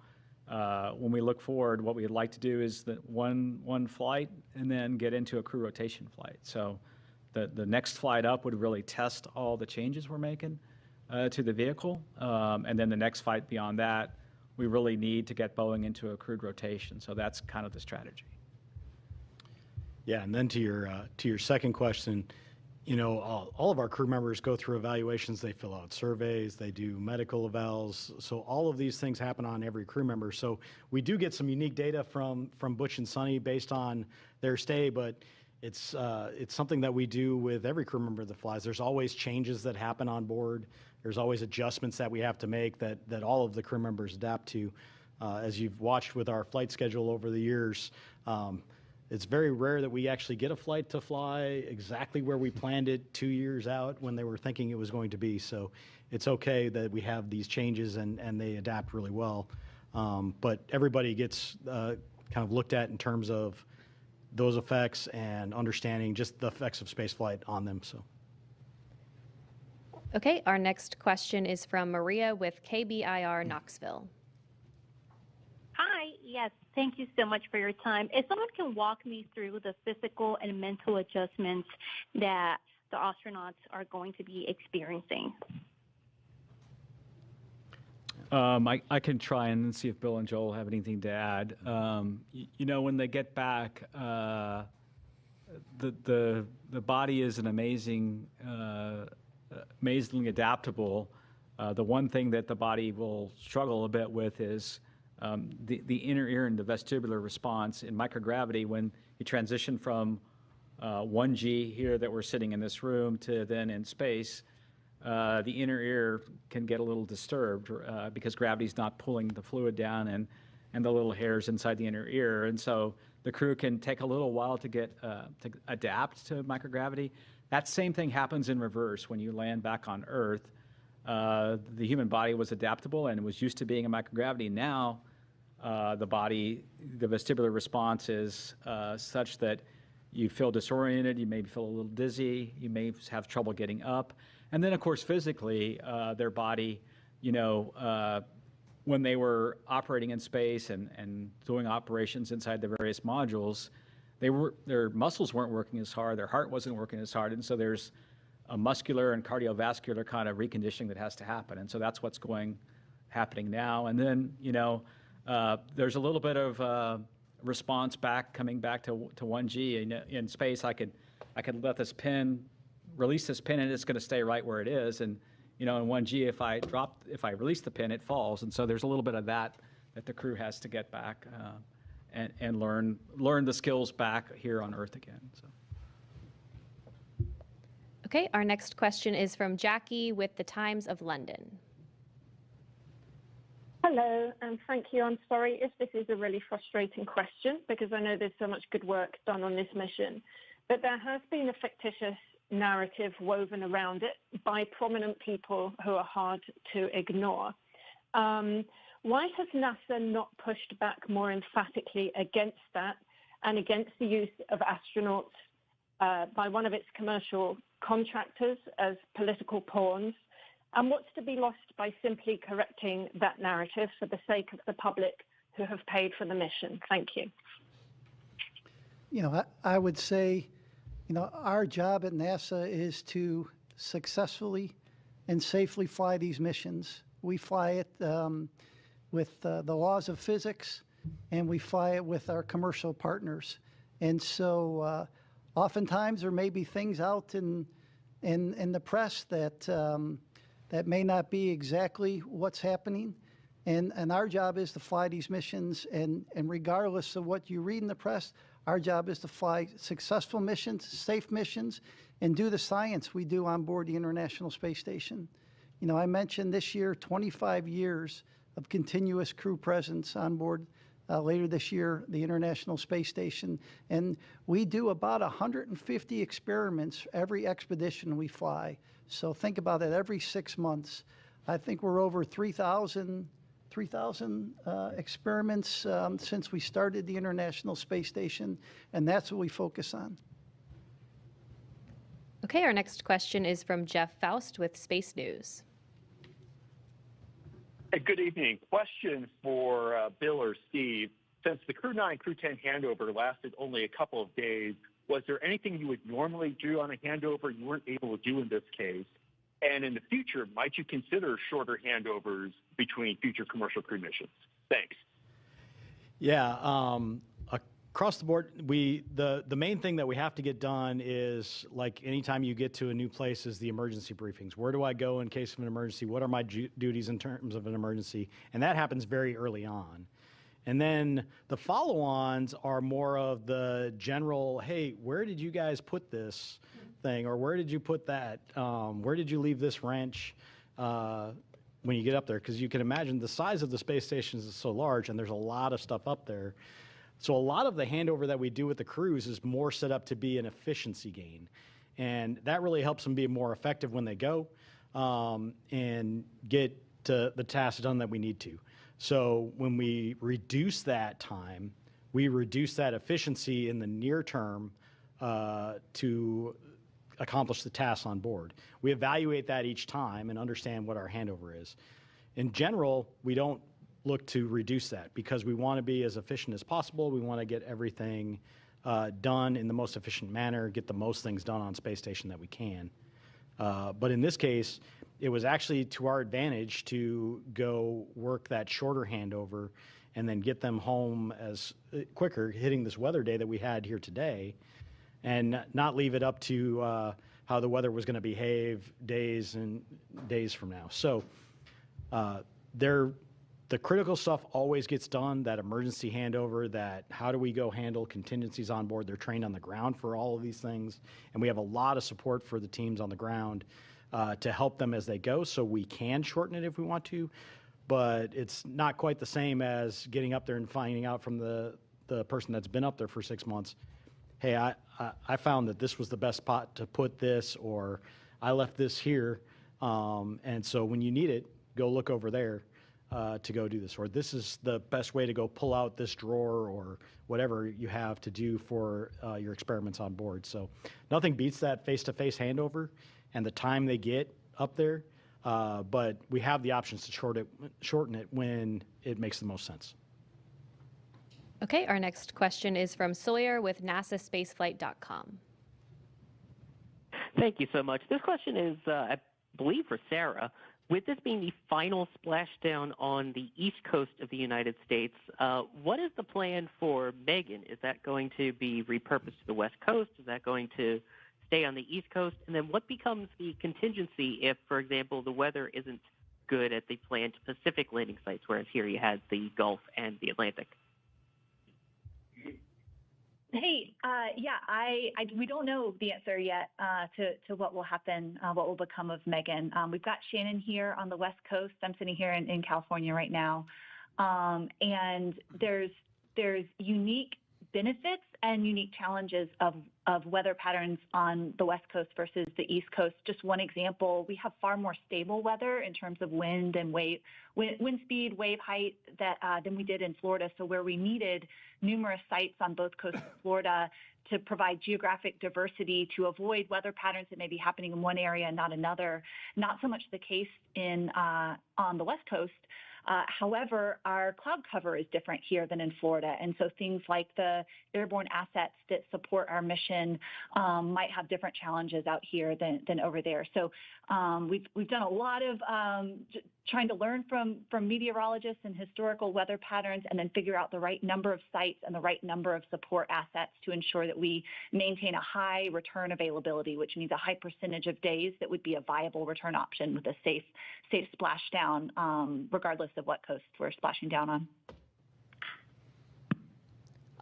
when we look forward, what we'd like to do is that one flight and then get into a crew rotation flight. So the next flight up would really test all the changes we're making to the vehicle, and then the next flight beyond that, we really need to get Boeing into a crewed rotation. So that's kind of the strategy. Yeah, and then to your second question, all of our crew members go through evaluations. They fill out surveys. They do medical evals. So all of these things happen on every crew member. So we do get some unique data from Butch and Sunny based on their stay. But it's something that we do with every crew member that flies. There's always changes that happen on board. There's always adjustments that we have to make that all of the crew members adapt to. As you've watched with our flight schedule over the years, it's very rare that we actually get a flight to fly exactly where we planned it 2 years out when they were thinking it was going to be. So it's okay that we have these changes and they adapt really well. But everybody gets kind of looked at in terms of those effects and understanding just the effects of spaceflight on them. So. Okay, our next question is from Maria with KBIR Knoxville. Hi, yes, thank you so much for your time. If someone can walk me through the physical and mental adjustments that the astronauts are going to be experiencing. I can try and see if Bill and Joel have anything to add. You know, when they get back, the body is an amazingly adaptable. The one thing that the body will struggle a bit with is the inner ear and the vestibular response in microgravity. When you transition from 1G here that we're sitting in this room to then in space, the inner ear can get a little disturbed because gravity's not pulling the fluid down and the little hairs inside the inner ear. And so the crew can take a little while to get to adapt to microgravity. That same thing happens in reverse when you land back on Earth. The human body was adaptable and was used to being in microgravity. Now, the vestibular response is such that you feel disoriented, you may feel a little dizzy, you may have trouble getting up. And then, of course, physically, their body, you know, when they were operating in space and doing operations inside the various modules, their muscles weren't working as hard, their heart wasn't working as hard, and so there's a muscular and cardiovascular kind of reconditioning that has to happen. And so that's what's happening now. And then, you know, there's a little bit of response coming back to 1G. In space, I could let this pin, release this pin, and it's going to stay right where it is. And, you know, in 1G, if I release the pin, it falls. And so there's a little bit of that the crew has to get back and learn the skills back here on Earth again. So. Okay, our next question is from Jackie with the Times of London. Hello, and thank you. I'm sorry if this is a really frustrating question because I know there's so much good work done on this mission, but there has been a fictitious narrative woven around it by prominent people who are hard to ignore. Why has NASA not pushed back more emphatically against that and against the use of astronauts by one of its commercial contractors as political pawns? And what's to be lost by simply correcting that narrative for the sake of the public who have paid for the mission? Thank you. You know, I would say, you know, our job at NASA is to successfully and safely fly these missions. We fly it with the laws of physics, and we fly it with our commercial partners. And so oftentimes there may be things out in the press that may not be exactly what's happening. And our job is to fly these missions, and regardless of what you read in the press, our job is to fly successful missions, safe missions, and do the science we do on board the International Space Station. You know, I mentioned this year 25 years of continuous crew presence on board later this year, the International Space Station. And we do about 150 experiments every expedition we fly. So think about it, every 6 months. I think we're over 3,000 experiments since we started the International Space Station, and that's what we focus on. Okay, our next question is from Jeff Faust with Space News. Good evening. Question for Bill or Steve. Since the Crew 9, Crew 10 handover lasted only a couple of days, was there anything you would normally do on a handover you weren't able to do in this case? And in the future, might you consider shorter handovers between future commercial crew missions? Thanks. Yeah, across the board, the main thing that we have to get done is, like anytime you get to a new place, is the emergency briefings. Where do I go in case of an emergency? What are my duties in terms of an emergency? And that happens very early on. And then the follow-ons are more of the general, hey, where did you guys put this thing? Or where did you put that? Where did you leave this wrench when you get up there? Because you can imagine the size of the space stations is so large, and there's a lot of stuff up there. So a lot of the handover that we do with the crews is more set up to be an efficiency gain. And that really helps them be more effective when they go and get to the tasks done that we need to. So when we reduce that time, we reduce that efficiency in the near term to accomplish the tasks on board. We evaluate that each time and understand what our handover is. In general, we don't look to reduce that because we want to be as efficient as possible. We want to get everything done in the most efficient manner, get the most things done on space station that we can. But in this case, it was actually to our advantage to go work that shorter handover and then get them home as quicker, hitting this weather day that we had here today, and not leave it up to how the weather was going to behave days and days from now. So the critical stuff always gets done, that emergency handover, that how do we go handle contingencies on board. They're trained on the ground for all of these things, and we have a lot of support for the teams on the ground to help them as they go, so we can shorten it if we want to, but it's not quite the same as getting up there and finding out from the person that's been up there for 6 months, hey, I found that this was the best spot to put this, or I left this here, and so when you need it, go look over there to go do this, or this is the best way to go pull out this drawer, or whatever you have to do for your experiments on board. So nothing beats that face-to-face handover and the time they get up there, but we have the options to shorten it when it makes the most sense. Okay, our next question is from Sawyer with NASAspaceflight.com. Thank you so much. This question is, I believe, for Sarah. With this being the final splashdown on the east coast of the United States, what is the plan for Megan? Is that going to be repurposed to the west coast? Is that going to stay on the east coast? And then what becomes the contingency if, for example, the weather isn't good at the planned Pacific landing sites, whereas here you had the Gulf and the Atlantic? Hey, we don't know the answer yet to what will happen, what will become of Megan. We've got Shannon here on the West Coast. I'm sitting here in California right now, and there's unique benefits and unique challenges of weather patterns on the West Coast versus the East Coast. Just one example, we have far more stable weather in terms of wind and wind speed, wave height than we did in Florida. So where we needed numerous sites on both coasts of Florida to provide geographic diversity to avoid weather patterns that may be happening in one area and not another, not so much the case on the West Coast. However, our cloud cover is different here than in Florida. And so things like the airborne assets that support our mission might have different challenges out here than over there. So we've done a lot of trying to learn from meteorologists and historical weather patterns, and then figure out the right number of sites and the right number of support assets to ensure that we maintain a high return availability, which means a high percentage of days that would be a viable return option with a safe splashdown, regardless of what coast we're splashing down on.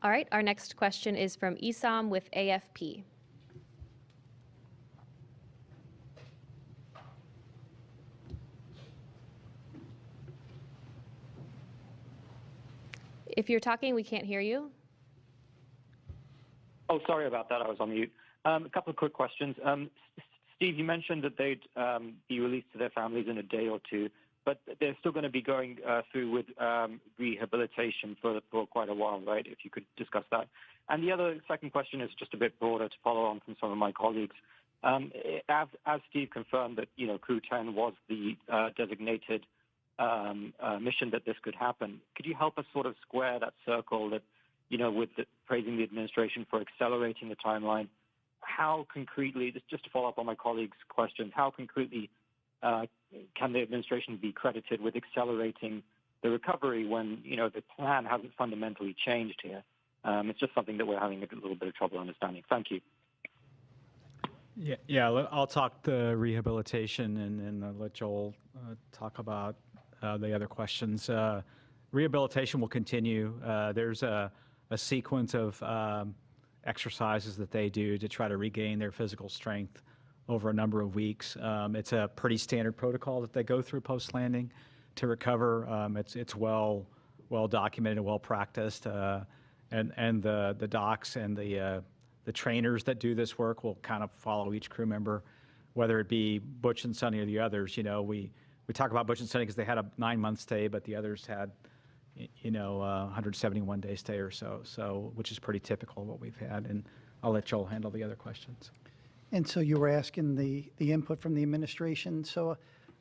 All right, our next question is from Isam with AFP. If you're talking, we can't hear you. Oh, sorry about that. I was on mute. A couple of quick questions. Steve, you mentioned that they'd be released to their families in a day or two, but they're still going to be going through with rehabilitation for quite a while, right? If you could discuss that. And the second question is just a bit broader to follow on from some of my colleagues. As Steve confirmed that, Crew 10 was the designated mission that this could happen, could you help us sort of square that circle that, with praising the administration for accelerating the timeline? How concretely, just to follow up on my colleagues' questions, how concretely can the administration be credited with accelerating the recovery when, the plan hasn't fundamentally changed here? It's just something that we're having a little bit of trouble understanding. Thank you. Yeah. I'll talk the rehabilitation and let Joel talk about the other questions. rehabilitation will continue. There's a sequence of exercises that they do to try to regain their physical strength over a number of weeks. It's a pretty standard protocol that they go through post-landing to recover. It's well documented, well practiced, and the docs and the trainers that do this work will kind of follow each crew member, whether it be Butch and Sonny or the others. We talk about Butch and Sonny because they had a 9-month stay, but the others had 171-day stay or so, which is pretty typical of what we've had. And I'll let Joel handle the other questions. And so you were asking the input from the administration. So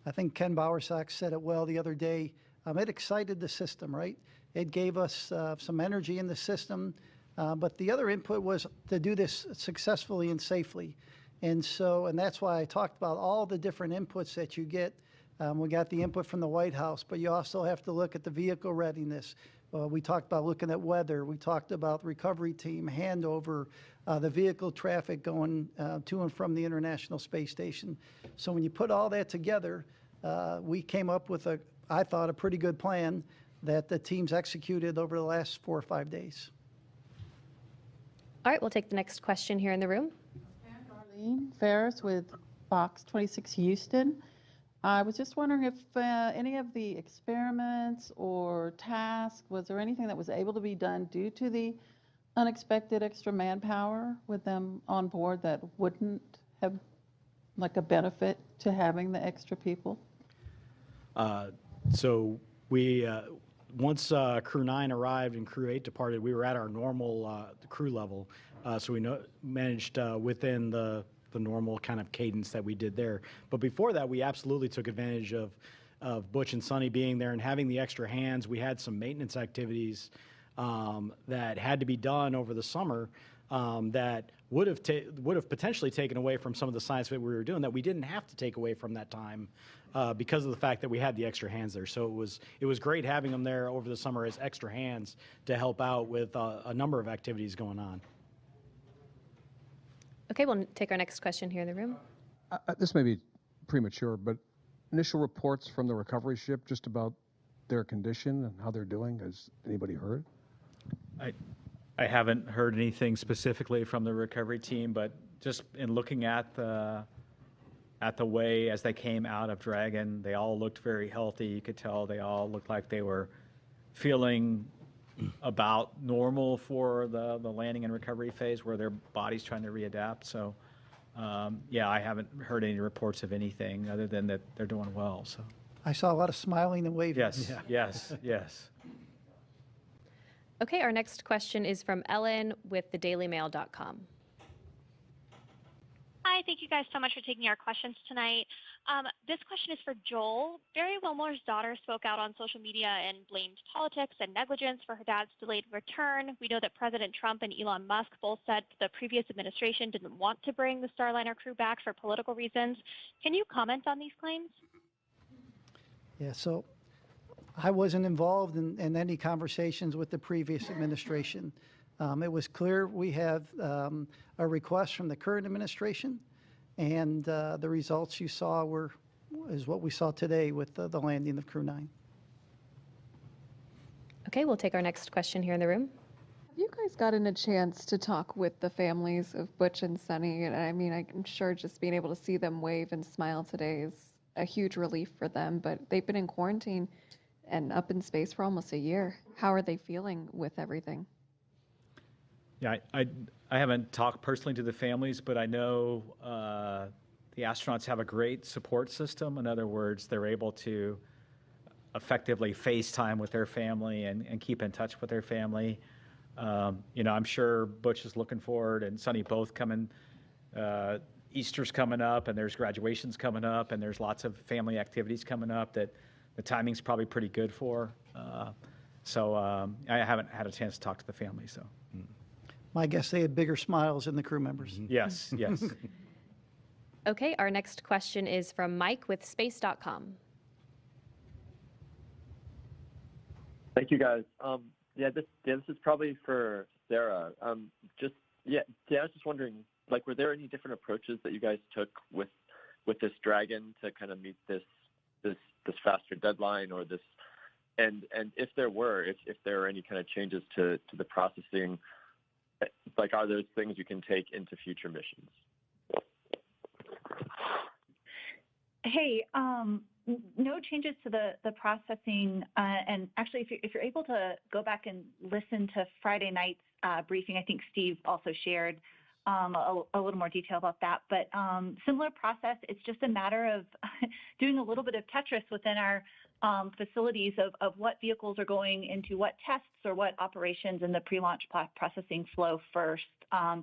I think Ken Bowersox said it well the other day. It excited the system, right? It gave us some energy in the system. But the other input was to do this successfully and safely. And that's why I talked about all the different inputs that you get. We got the input from the White House, but you also have to look at the vehicle readiness. We talked about looking at weather. We talked about recovery team, handover, the vehicle traffic going to and from the International Space Station. So when you put all that together, we came up with I thought, a pretty good plan that the teams executed over the last 4 or 5 days. All right, we'll take the next question here in the room. Darlene Ferris with Fox 26 Houston. I was just wondering if any of the experiments or tasks, was there anything that was able to be done due to the unexpected extra manpower with them on board that wouldn't have like a benefit to having the extra people? So we, once Crew 9 arrived and Crew 8 departed, we were at our normal crew level. So we managed within the normal kind of cadence that we did there. But before that, we absolutely took advantage of Butch and Sonny being there and having the extra hands. We had some maintenance activities that had to be done over the summer that would have potentially taken away from some of the science that we were doing that we didn't have to take away from that time because of the fact that we had the extra hands there. So it was great having them there over the summer as extra hands to help out with a number of activities going on. Okay, we'll take our next question here in the room. This may be premature, but initial reports from the recovery ship just about their condition and how they're doing, has anybody heard? I haven't heard anything specifically from the recovery team, but just in looking at the way as they came out of Dragon, they all looked very healthy. You could tell they all looked like they were feeling about normal for the landing and recovery phase where their body's trying to readapt. So, yeah, I haven't heard any reports of anything other than that they're doing well. So I saw a lot of smiling and waving. yes, yes, yes. Okay, our next question is from Ellen with thedailymail.com. Hi, thank you guys so much for taking our questions tonight. This question is for Joel. Barry Wilmore's daughter spoke out on social media and blamed politics and negligence for her dad's delayed return. We know that President Trump and Elon Musk both said the previous administration didn't want to bring the Starliner crew back for political reasons. Can you comment on these claims? Yeah, so I wasn't involved in any conversations with the previous administration. It was clear we have a request from the current administration, and the results you saw is what we saw today with the landing of Crew 9. Okay, we'll take our next question here in the room. Have you guys gotten a chance to talk with the families of Butch and Sonny? And I mean, I'm sure just being able to see them wave and smile today is a huge relief for them, but they've been in quarantine and up in space for almost a year. How are they feeling with everything? Yeah, I haven't talked personally to the families, but I know the astronauts have a great support system. In other words, they're able to effectively FaceTime with their family and keep in touch with their family. I'm sure Butch is looking forward, and Sonny both coming. Easter's coming up, and there's graduations coming up, and there's lots of family activities coming up that the timing's probably pretty good for. So I haven't had a chance to talk to the family, so. My guess they had bigger smiles than the crew members. Yes, yes. Okay, our next question is from Mike with space.com. Thank you, guys. This is probably for Sarah. I was just wondering, were there any different approaches that you guys took with this Dragon to kind of meet this faster deadline or this And if there were, if there are any kind of changes to the processing, like are those things you can take into future missions? Hey, no changes to the processing. And actually, if you're able to go back and listen to Friday night's briefing, I think Steve also shared a little more detail about that. But similar process, it's just a matter of doing a little bit of Tetris within our facilities of what vehicles are going into what tests or what operations in the pre-launch processing flow first.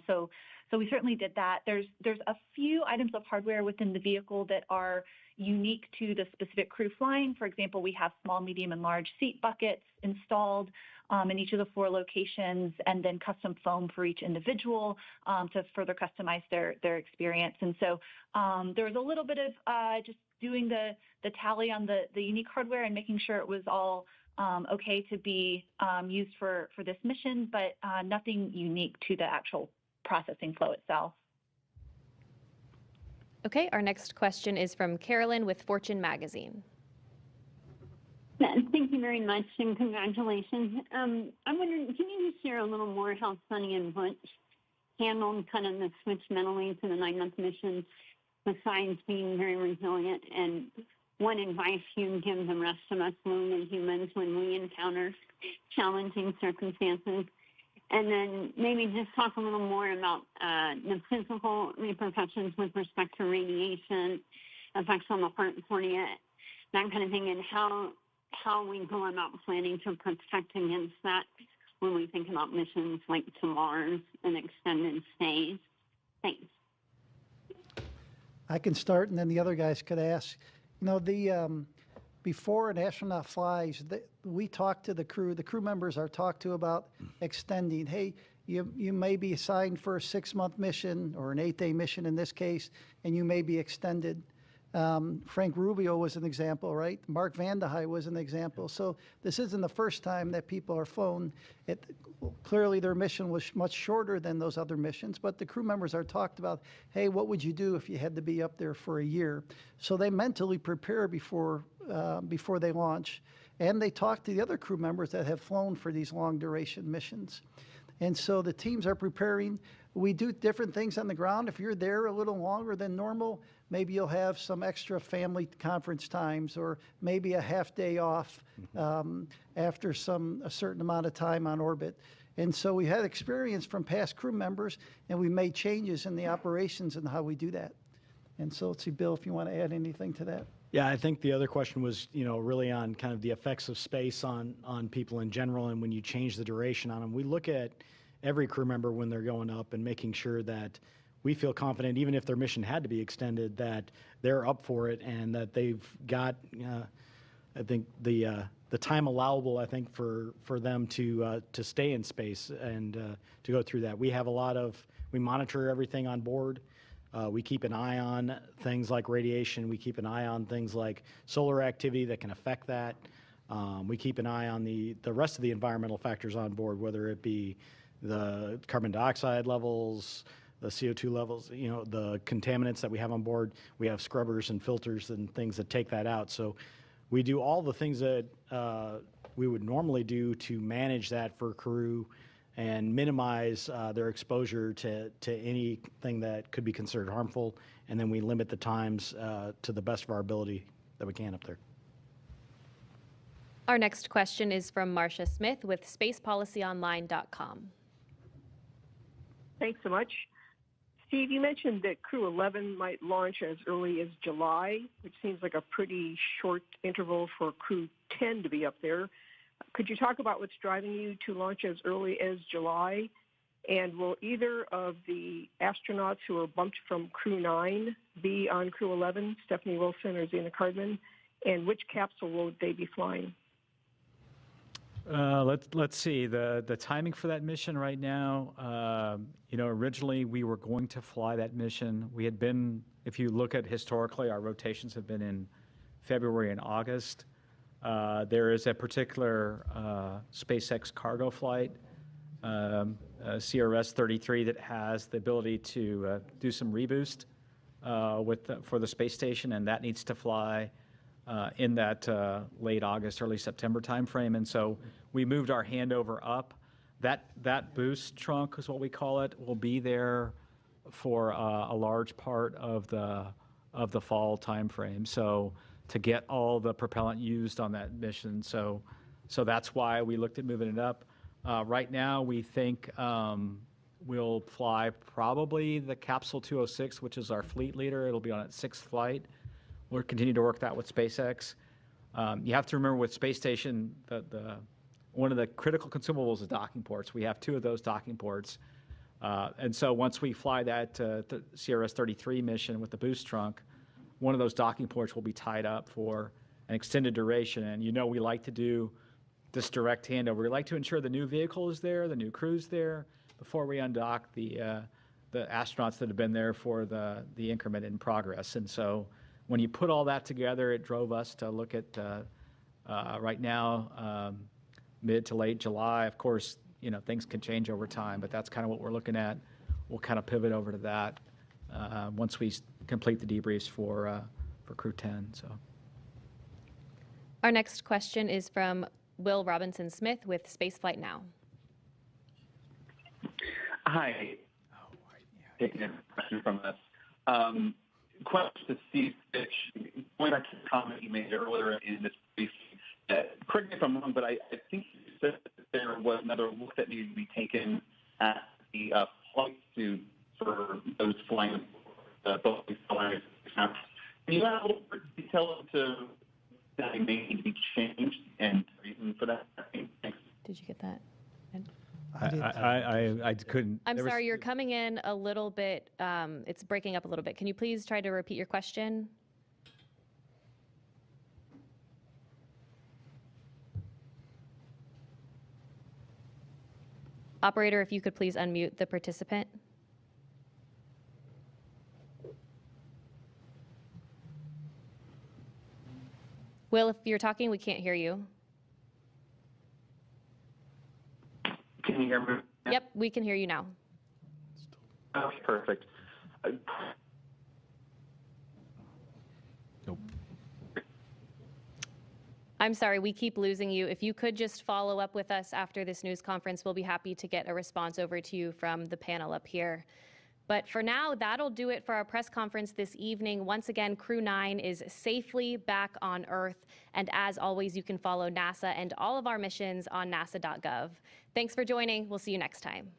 So we certainly did that. There's a few items of hardware within the vehicle that are unique to the specific crew flying. For example, we have small, medium, and large seat buckets installed in each of the 4 locations, and then custom foam for each individual to further customize their experience. And so there was a little bit of just doing the tally on the unique hardware and making sure it was all okay to be used for this mission, but nothing unique to the actual processing flow itself. Okay, our next question is from Carolyn with Fortune Magazine. Thank you very much, and congratulations. I'm wondering, can you just share a little more how Sunny and Butch handled kind of the switch mentally to the 9-month mission, besides being very resilient, and what advice you give the rest of us lonely humans when we encounter challenging circumstances? And then maybe just talk a little more about the physical repercussions with respect to radiation, effects on the heart for you, that kind of thing, and how we go about planning to protect against that when we think about missions like to Mars and extended stays. Thanks. I can start, and then the other guys could ask. You know, before an astronaut flies, we talk to the crew. The crew members are talked to about extending. Hey, you may be assigned for a 6-month mission or an 8-day mission in this case, and you may be extended. Frank Rubio was an example, right? Mark Vande Hei was an example. So this isn't the first time that people are flown. Clearly their mission was much shorter than those other missions, but the crew members are talked about, hey, what would you do if you had to be up there for a year? So they mentally prepare before they launch, and they talk to the other crew members that have flown for these long duration missions. And so the teams are preparing. We do different things on the ground. If you're there a little longer than normal, maybe you'll have some extra family conference times, or maybe a half day off after a certain amount of time on orbit. And so we had experience from past crew members, and we made changes in the operations and how we do that. And so let's see, Bill, if you want to add anything to that. Yeah, I think the other question was, really on kind of the effects of space on people in general, and when you change the duration on them. We look at every crew member when they're going up and making sure that we feel confident, even if their mission had to be extended, that they're up for it and that they've got, I think, the time allowable, I think, for them to stay in space and to go through that. We monitor everything on board. We keep an eye on things like radiation. We keep an eye on things like solar activity that can affect that. We keep an eye on the rest of the environmental factors on board, whether it be the carbon dioxide levels, the CO2 levels, the contaminants that we have on board. We have scrubbers and filters and things that take that out. So we do all the things that we would normally do to manage that for crew and minimize their exposure to anything that could be considered harmful. And then we limit the times to the best of our ability that we can up there. Our next question is from Marcia Smith with spacepolicyonline.com. Thanks so much. Steve, you mentioned that Crew 11 might launch as early as July, which seems like a pretty short interval for Crew 10 to be up there. Could you talk about what's driving you to launch as early as July? And will either of the astronauts who are bumped from Crew 9 be on Crew 11, Stephanie Wilson or Zena Cardman? And which capsule will they be flying? Let's see the timing for that mission right now. Originally we were going to fly that mission. We had been, if you look at historically, our rotations have been in February and August. There is a particular SpaceX cargo flight, CRS 33, that has the ability to do some reboost for the space station, and that needs to fly in that late August, early September timeframe. And so we moved our handover up. That boost trunk is what we call it, will be there for a large part of the fall timeframe. So to get all the propellant used on that mission. So that's why we looked at moving it up. Right now, we think we'll fly probably the Capsule 206, which is our fleet leader. It'll be on its 6th flight. We'll continue to work that with SpaceX. You have to remember with space station, one of the critical consumables is docking ports. We have 2 of those docking ports. And so once we fly that CRS-33 mission with the boost trunk, one of those docking ports will be tied up for an extended duration. And we like to do this direct handover. We like to ensure the new vehicle is there, the new crew's there, before we undock the astronauts that have been there for the increment in progress. And so when you put all that together, it drove us to look at right now, mid to late July. Of course, things can change over time, but that's kind of what we're looking at. We'll kind of pivot over to that once we complete the debriefs for Crew 10. So, our next question is from Will Robinson Smith with Spaceflight Now. Hi. Taking a question from us. Question to Steve Fitch. Going back to the comment you made earlier in this briefing. Correct me if I'm wrong, but I think you said that there was another look that needed to be taken at the flight suit for those flying the Boeing Starliner. Can you add a little bit of detail to that may need to be changed and the reason for that? Thanks. Did you get that? I couldn't. I'm sorry, you're coming in a little bit, it's breaking up a little bit. Can you please try to repeat your question? Operator, if you could please unmute the participant. Will, if you're talking, we can't hear you. Can you hear me? Yep, we can hear you now. Okay, perfect. Nope. I'm sorry, we keep losing you. If you could just follow up with us after this news conference, we'll be happy to get a response over to you from the panel up here. But for now, that'll do it for our press conference this evening. Once again, Crew 9 is safely back on Earth. And as always, you can follow NASA and all of our missions on nasa.gov. Thanks for joining. We'll see you next time.